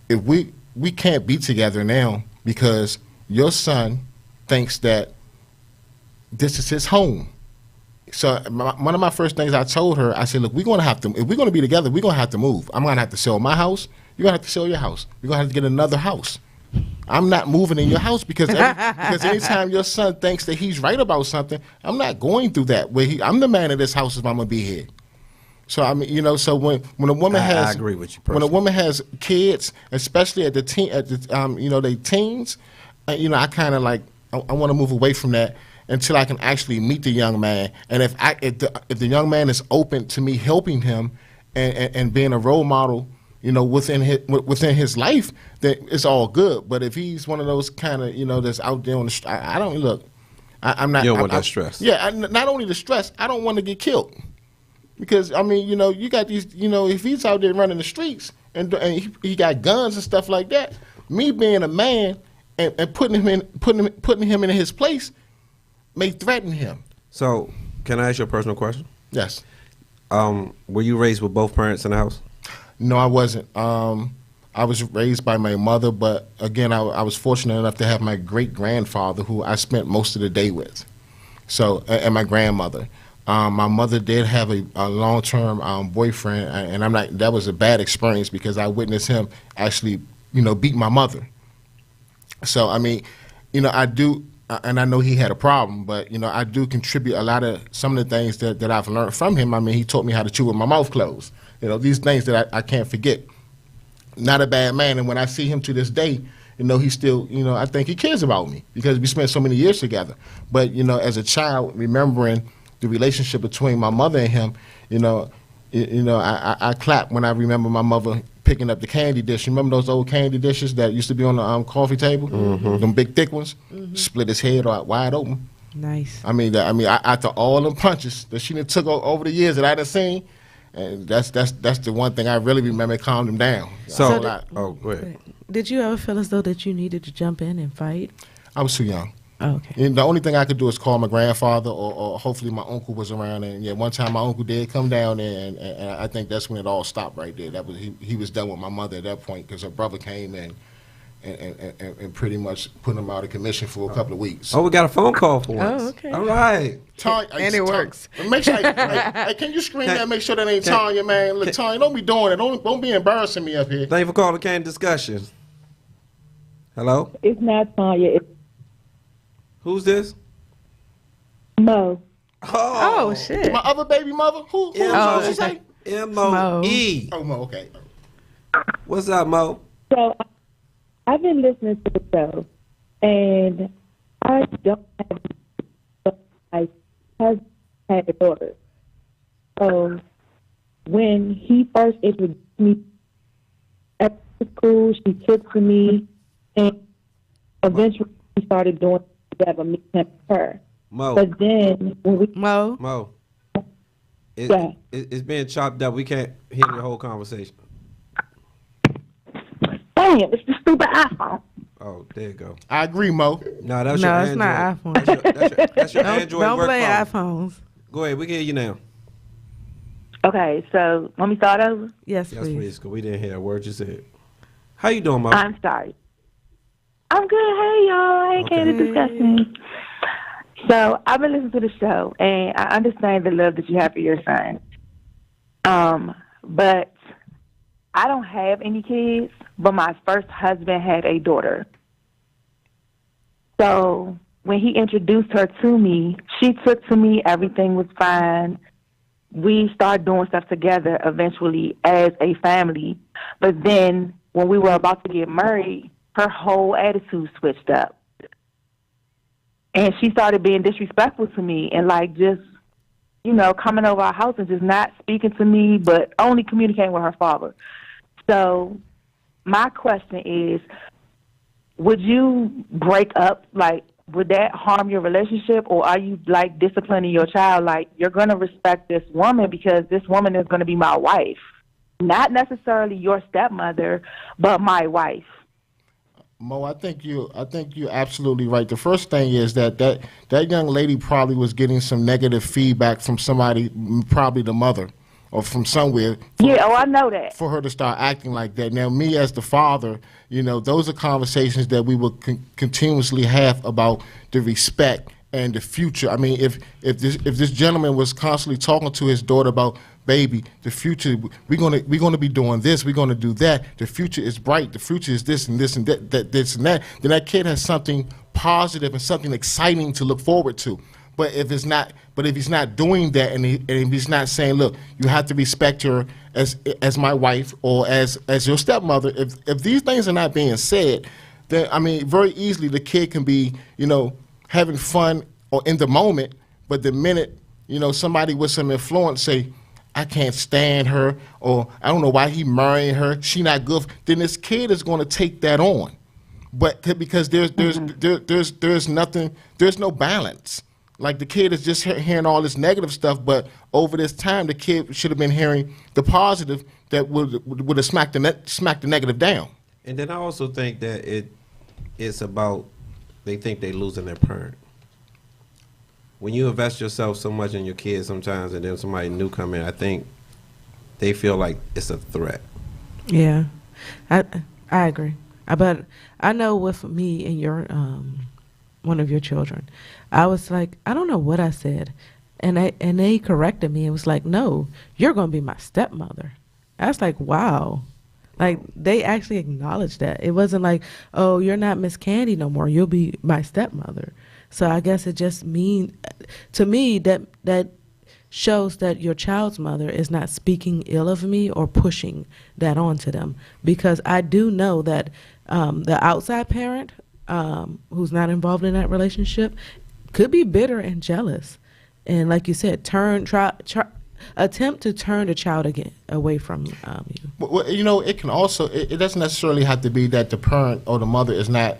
if we can't be together now because your son thinks that this is his home. So one of my first things I told her, I said, look, we're going to have to, if we're going to be together, we're going to have to move. I'm going to have to sell my house. You're going to have to sell your house. We're going to have to get another house. I'm not moving in your house because anytime your son thinks that he's right about something, I'm not going through that. I'm the man of this house if I'm going to be here. So I mean, so when a woman I agree with you personally. when a woman has kids, especially at the they teens, I kind of like I want to move away from that until I can actually meet the young man. And if the young man is open to me helping him and being a role model, within his life, then it's all good. But if he's one of those kind of that's out there on the street, I don't look. I'm not. You don't want that stress. Yeah, not only the stress, I don't want to get killed. Because, I mean, you got these, if he's out there running the streets and he got guns and stuff like that, me being a man and putting him in his place may threaten him. So, can I ask you a personal question? Yes. Were you raised with both parents in the house? No, I wasn't. I was raised by my mother, but again, I was fortunate enough to have my great-grandfather who I spent most of the day with. So, and my grandmother. My mother did have a long-term boyfriend, and that was a bad experience because I witnessed him actually, beat my mother. So, I mean, I do, and I know he had a problem, but, I do contribute a lot of some of the things that I've learned from him. I mean, he taught me how to chew with my mouth closed. These things that I can't forget. Not a bad man, and when I see him to this day, he still, I think he cares about me because we spent so many years together. But, as a child, remembering the relationship between my mother and him, I clap when I remember my mother picking up the candy dish. Remember those old candy dishes that used to be on the coffee table? Mm-hmm. Them big thick ones? Mm-hmm. Split his head wide open. Nice. After all them punches that she done took over the years that I done seen, and that's the one thing I really remember calmed him down. So go ahead. Did you ever feel as though that you needed to jump in and fight? I was too young. Oh, okay. And the only thing I could do is call my grandfather or hopefully my uncle was around. And yeah, one time my uncle did come down there, and I think that's when it all stopped right there. That was he was done with my mother at that point because her brother came in and pretty much put him out of commission for a couple of weeks. Oh, we got a phone call for once. Oh, okay. All right. And it works. Make sure, hey, can you screen that? Make sure that ain't Tanya, man. Look, Tanya, don't be doing it. Don't be embarrassing me up here. Thank you for calling Candid Discussions. Hello? It's not Tanya. It's Who's this? Mo. Oh, shit. My other baby mother? Who did you say? M-O-E. Oh, Mo, okay. What's up, Mo? So I've been listening to the show, and I don't have, but my husband had a daughter. So when he first introduced me at school, she took to me, and eventually we started doing together, me and her. Mo. But then when we Mo. It's being chopped up. We can't hear the whole conversation. damn, it's the stupid iPhone. Oh, there you go. I agree, Mo. No, that's No, your it's Android. not iPhone. That's your Android Don't work play phone. iPhones. Go ahead. We can hear you now. Okay, so let me start over. Yes, Yes, please. please, because we didn't hear a word you said. How you doing, Mo? I'm sorry. I'm good. Hey, y'all. Hey, Okay. Candid Discussion. So I've been listening to the show, and I understand the love that you have for your son. But I don't have any kids, but my first husband had a daughter. So when he introduced her to me, she took to me, everything was fine. We started doing stuff together eventually as a family. But then when we were about to get married, her whole attitude switched up. And she started being disrespectful to me and like just, you know, coming over our house and just not speaking to me, but only communicating with her father. So my question is, would you break up? Like, would that harm your relationship, or are you like disciplining your child? Like, you're going to respect this woman because this woman is going to be my wife, not necessarily your stepmother, but my wife. Mo, I think you're absolutely right. The first thing is that young lady probably was getting some negative feedback from somebody, probably the mother, or from somewhere. I know that. For her to start acting like that. Now, me as the father, you know, those are conversations that we will continuously have about the respect and the future. I mean, if this gentleman was constantly talking to his daughter about, baby, the future, we're gonna be doing this, we're gonna do that. The future is bright. The future is this and this and that, this and that. Then that kid has something positive and something exciting to look forward to. But if he's not doing that, and if he's not saying, look, you have to respect her as my wife or as your stepmother. If these things are not being said, then I mean, very easily the kid can be, having fun or in the moment, but the minute somebody with some influence say, I can't stand her, or I don't know why he marrying her, she not good, then this kid is going to take that on. But because there's nothing, there's no balance. Like the kid is just hearing all this negative stuff, but over this time, the kid should have been hearing the positive that would have smacked the negative down. And then I also think that it's about, they think they're losing their parent. When you invest yourself so much in your kids sometimes, and then somebody new come in, I think they feel like it's a threat. Yeah, I agree. But I know with me and your one of your children, I was like, I don't know what I said, and they corrected me. It was like, no, you're gonna be my stepmother. I was like, wow, like they actually acknowledged that. It wasn't like, oh, you're not Miss Candy no more. You'll be my stepmother. So I guess it just means, to me, that shows that your child's mother is not speaking ill of me or pushing that onto them. Because I do know that the outside parent who's not involved in that relationship could be bitter and jealous. And like you said, attempt to turn the child away from you. Well, it can also, it doesn't necessarily have to be that the parent or the mother is not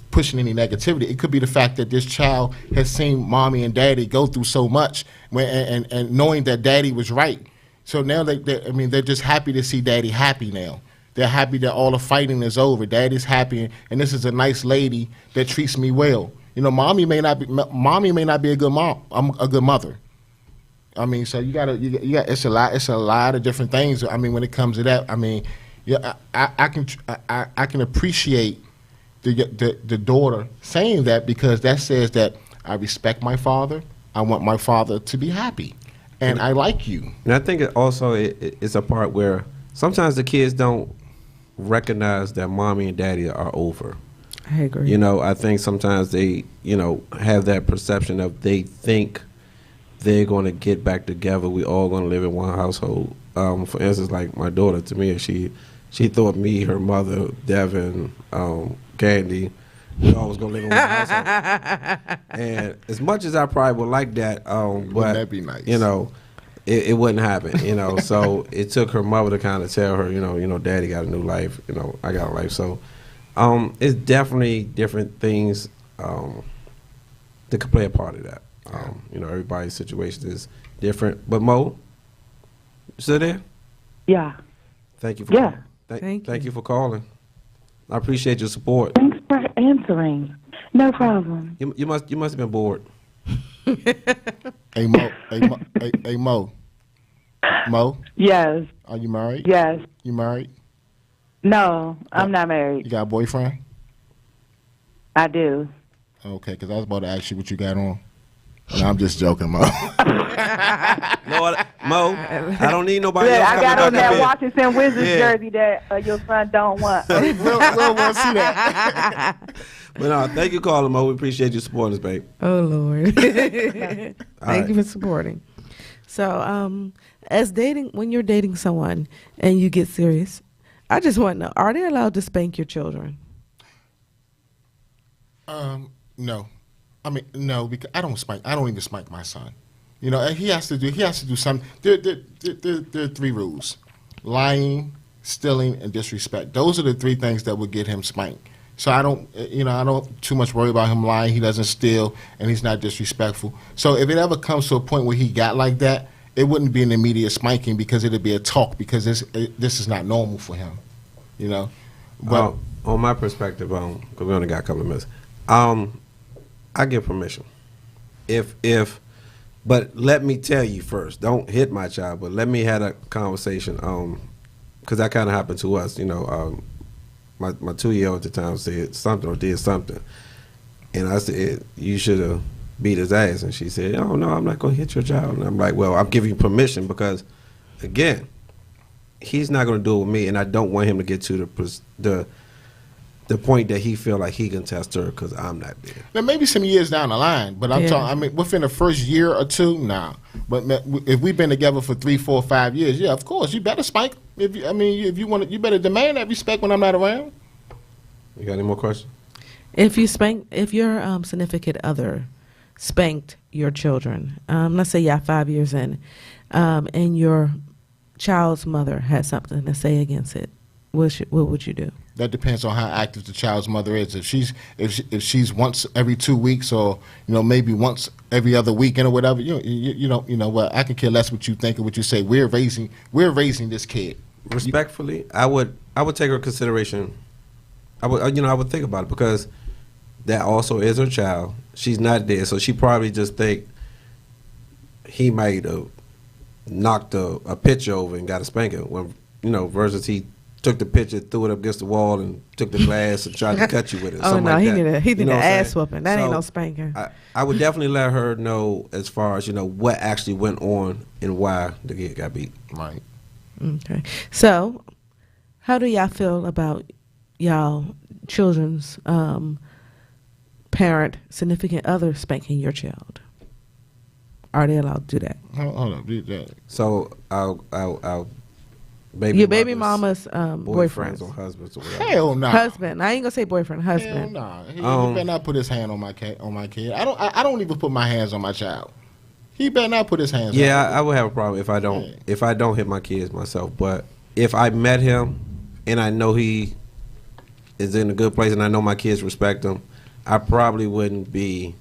pushing any negativity. It could be the fact that this child has seen mommy and daddy go through so much, and knowing that daddy was right. So now they're just happy to see daddy happy now. They're happy that all the fighting is over. Daddy's happy, and this is a nice lady that treats me well. Mommy may not be a good mom. I'm a good mother. I mean, so you got it's a lot of different things. I mean, when it comes to that, I mean, yeah, I can appreciate the daughter saying that, because that says that I respect my father. I want my father to be happy, and I like you. And I think it's a part where sometimes the kids don't recognize that mommy and daddy are over. I agree. I think sometimes they, have that perception of, they think they're going to get back together. We all going to live in one household. For instance, like my daughter, to me, she thought me, her mother, Devin, Candy, we always gonna live in one household. And as much as I probably would like that, wouldn't that be nice? It wouldn't happen. So it took her mother to kind of tell her, daddy got a new life, I got a life. So it's definitely different things that could play a part of that. Everybody's situation is different. But Mo, you still there? Yeah. Thank you for Yeah. Thank you for calling. I appreciate your support. Thanks for answering. No problem. You must have been bored. Hey Mo. Mo? Yes. Are you married? Yes. You married? No, I'm not You married. got a boyfriend? I do. Okay, because I was about to ask you what you got on. No, I'm just joking, Mo. No, Mo, I don't need nobody else I coming got back on that in. Washington Wizards Yeah. jersey that your son don't want. we'll want to see that. But no, thank you for calling, Mo. We appreciate you supporting us, babe. Oh Lord. Thank you for supporting. So, when you're dating someone and you get serious, I just want to know, are they allowed to spank your children? No. I mean, no, because I don't even spank my son. He has to do something. There are 3 rules: lying, stealing, and disrespect. Those are the 3 things that would get him spanked. So I don't too much worry about him lying. He doesn't steal, and he's not disrespectful. So if it ever comes to a point where he got like that, it wouldn't be an immediate spanking, because it'd be a talk, because this is not normal for him. But on my perspective, because we only got a couple of minutes, I give permission. But let me tell you first, don't hit my child, but let me have a conversation, because that kind of happened to us. My 2-year-old at the time said something or did something, and I said, you should have beat his ass. And she said, "Oh no, I'm not gonna hit your child." And I'm like, "Well, I'm giving you permission because, again, he's not gonna do it with me, and I don't want him to get to the point that he feel like he can test her because I'm not there." Now maybe some years down the line, but I'm talking. I mean, within the first year or two, nah. But if we've been together for 3, 4, 5 years, yeah, of course you better spank. If you want, you better demand that respect when I'm not around. You got any more questions? If your significant other spanked your children, let's say y'all 5 years in, and your child's mother had something to say against it, what would you do? That depends on how active the child's mother is. If she's once every 2 weeks, or maybe once every other weekend or whatever, well, I can care less what you think or what you say. We're raising this kid. Respectfully, I would take her consideration. I would think about it because that also is her child. She's not there, so she probably just think he might have knocked a pitcher over and got a spanking. When versus he took the pitcher, threw it up against the wall, and took the glass and tried to cut you with it. Oh no, like he that. need an ass whooping. That ain't no spanking. I would definitely let her know as far as what actually went on and why the kid got beat. Right. Okay. So, how do y'all feel about y'all children's parent, significant other spanking your child? Are they allowed to do that? Hold on, do that. So I'll your baby mama's boyfriends boyfriends or husbands or whatever. Hell no. Husband. I ain't gonna say boyfriend. Husband. Hell no. He better not put his hand on my kid. I don't even put my hands on my child. He better not put his hands. Yeah, on I would have a problem if I don't hit my kids myself. But if I met him and I know he is in a good place and I know my kids respect him, I probably wouldn't be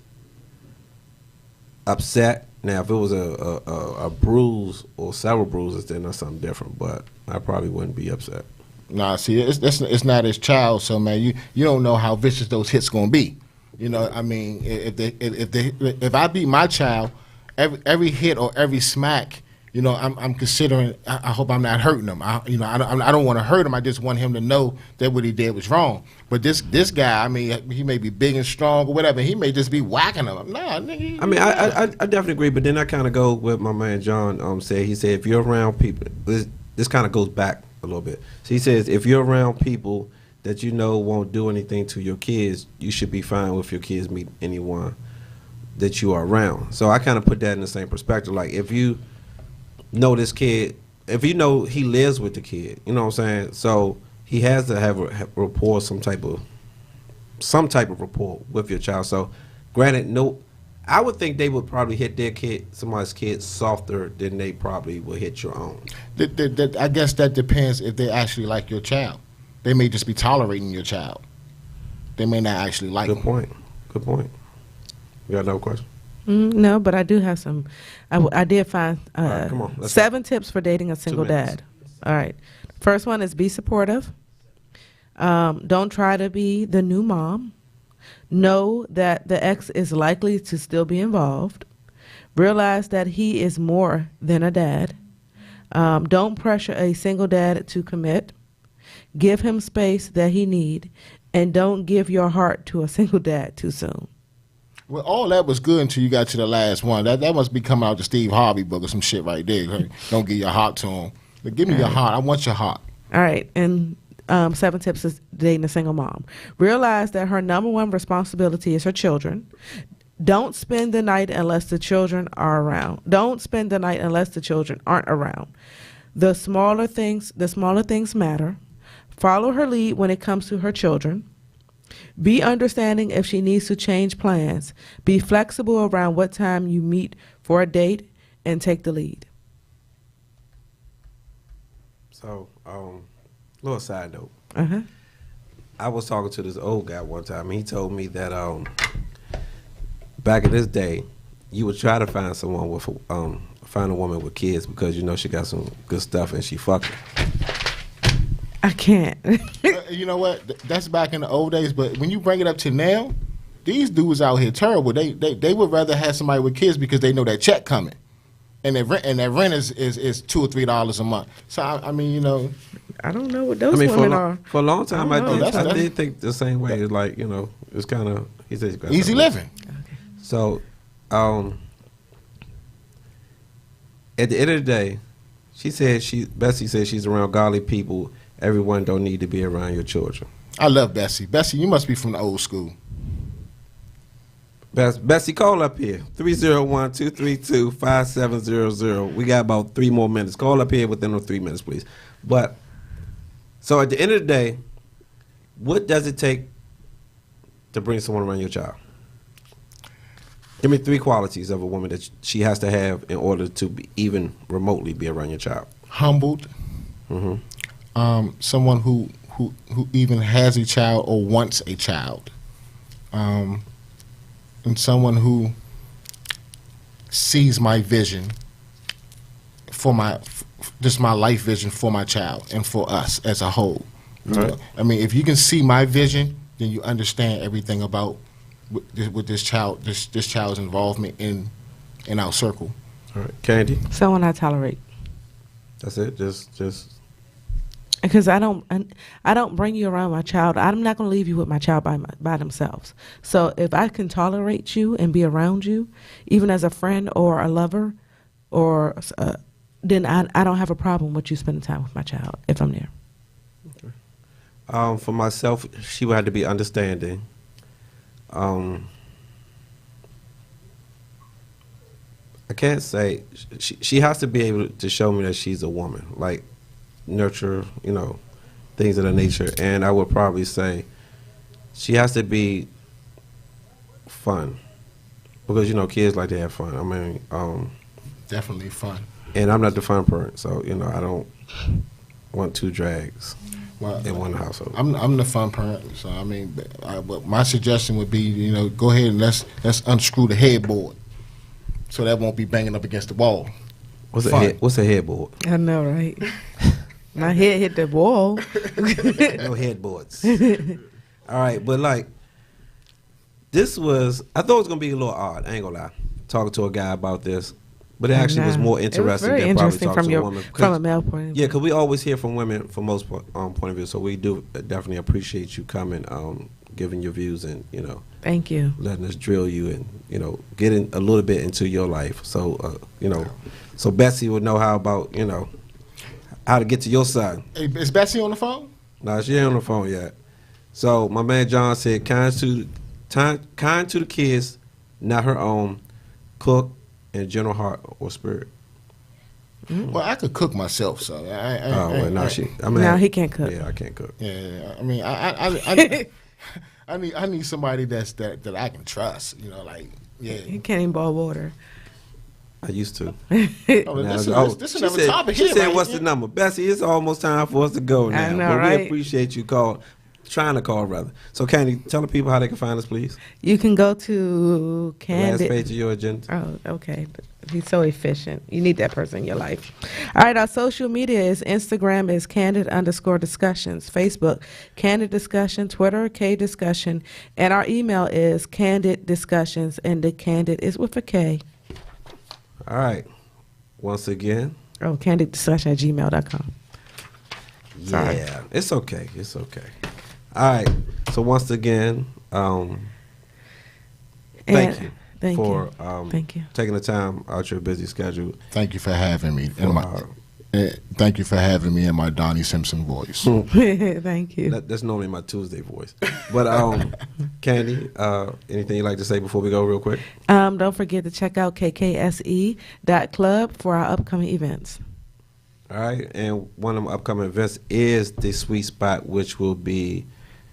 upset. Now, if it was a bruise or several bruises, then that's something different. But I probably wouldn't be upset. Nah, see, it's not his child, so man, you don't know how vicious those hits gonna be. I mean, if I beat my child, every hit or every smack, I'm considering. I hope I'm not hurting him. I don't want to hurt him. I just want him to know that what he did was wrong. But this guy, I mean, he may be big and strong or whatever. He may just be whacking him. Nah, nigga. I mean, I definitely agree. But then I kind of go with my man John said. He said if you're around people, this kind of goes back a little bit. So he says if you're around people that won't do anything to your kids, you should be fine with your kids meet anyone that you are around. So I kind of put that in the same perspective. Like if you know this kid, if you know he lives with the kid, you know what I'm saying? So he has to have a rapport, some type of rapport with your child. So granted, no, I would think they would probably hit somebody's kid softer than they probably would hit your own. I guess that depends if they actually like your child. They may just be tolerating your child. They may not actually like him. Good point. You got another question? No, but I do have some. I did find right, come on, 7 tips for dating a single dad. All right. First one is be supportive. Don't try to be the new mom. Know that the ex is likely to still be involved. Realize that he is more than a dad. Don't pressure a single dad to commit. Give him space that he need, and don't give your heart to a single dad too soon. Well, all that was good until you got to the last one. That must be coming out the Steve Harvey book or some shit right there. Don't give your heart to him. But give me your heart. I want your heart. All right. And 7 tips is dating a single mom. Realize that her number one responsibility is her children. Don't spend the night unless the children are around. Don't spend the night unless the children aren't around. The smaller things matter. Follow her lead when it comes to her children. Be understanding if she needs to change plans. Be flexible around what time you meet for a date and take the lead. So, little side note. Uh-huh. I was talking to this old guy one time, and he told me that back in this day, you would try to find someone with find a woman with kids because she got some good stuff and she fucking. I can't. You know what? That's back in the old days. But when you bring it up to now, these dudes out here terrible. They would rather have somebody with kids because they know that check coming, and that rent is $2 or $3 a month. So I mean, I don't know what those women are. For a long time, I That's did think the same way. It's like it's kind of he says easy living. So At the end of the day, Bessie said she's around godly people. Everyone don't need to be around your children. I love Bessie. Bessie, you must be from the old school. Bessie, call up here. 301-232-5700. We got about 3 more minutes. Call up here within those 3 minutes, please. But, so at the end of the day, what does it take to bring someone around your child? Give me 3 qualities of a woman that she has to have in order to even remotely be around your child. Humbled. Someone who even has a child or wants a child. And someone who sees my vision for my life vision for my child and for us as a whole. Right. I mean, if you can see my vision, then you understand everything about with this child's involvement in our circle. All right, Candy. Someone I tolerate. That's it. Just. Because I don't bring you around my child. I'm not going to leave you with my child by themselves. So if I can tolerate you and be around you, even as a friend or a lover, or then I don't have a problem with you spending time with my child if I'm there. Okay. For myself, she would have to be understanding. I can't say she has to be able to show me that she's a woman, like nurture, things of that nature. And I would probably say she has to be fun, because kids like to have fun. I mean, Definitely fun. And I'm not the fun parent, so I don't want 2 drags in one household. I'm the fun parent, so I mean, but my suggestion would be, go ahead and let's unscrew the headboard, so that won't be banging up against the wall. What's a headboard? I know, right? My head hit the wall. No headboards. All right, but I thought it was gonna be a little odd. I ain't gonna lie, talking to a guy about this. But it actually was more interesting than probably talking to a woman. From a male point of view. Yeah, because we always hear from women from most point of view. So we do definitely appreciate you coming, giving your views and, Thank you. letting us drill you and, getting a little bit into your life. So, so Bessie would know how to get to your side. Hey, is Bessie on the phone? No, she ain't on the phone yet. So my man John said, kind to the kids, not her own, cook, and general heart or spirit. Well, I could cook myself, so Now he can't cook. Yeah, I can't cook. Yeah, I mean, I need somebody that I can trust. He can't even boil water. I used to. This is another topic She here. said, "What's the number, Bessie? It's almost time for us to go now." I know, but right? we appreciate you trying to call rather. So, Candy, tell the people how they can find us, please. You can go to The Candid. last page of your agenda. Oh, okay. He's so efficient. You need that person in your life. All right, our social media is Instagram is Candid_discussions, Facebook, Candid Discussion, Twitter, K Discussion, and our email is Candid Discussions, and the Candid is with a K. All right. Once again. Oh, CandidDiscussion@gmail.com. Sorry. Yeah, it's okay. It's okay. All right. So once again, thank you for taking the time out your busy schedule. Thank you for having me. Thank you for having me in my Donnie Simpson voice. Thank you. That's normally my Tuesday voice. But Candy, anything you'd like to say before we go real quick? Don't forget to check out kkse.club for our upcoming events. All right. And one of the upcoming events is the Sweet Spot, which will be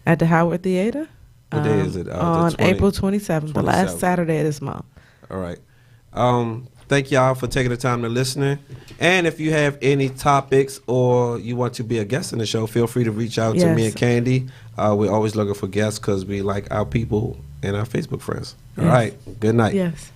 at the Howard Theater. What day is it? On April 27th, the last Saturday of this month. All right. Thank y'all for taking the time to listen. And if you have any topics or you want to be a guest in the show, feel free to reach out to me and Candy. We're always looking for guests because we like our people and our Facebook friends. All right. Good night. Yes.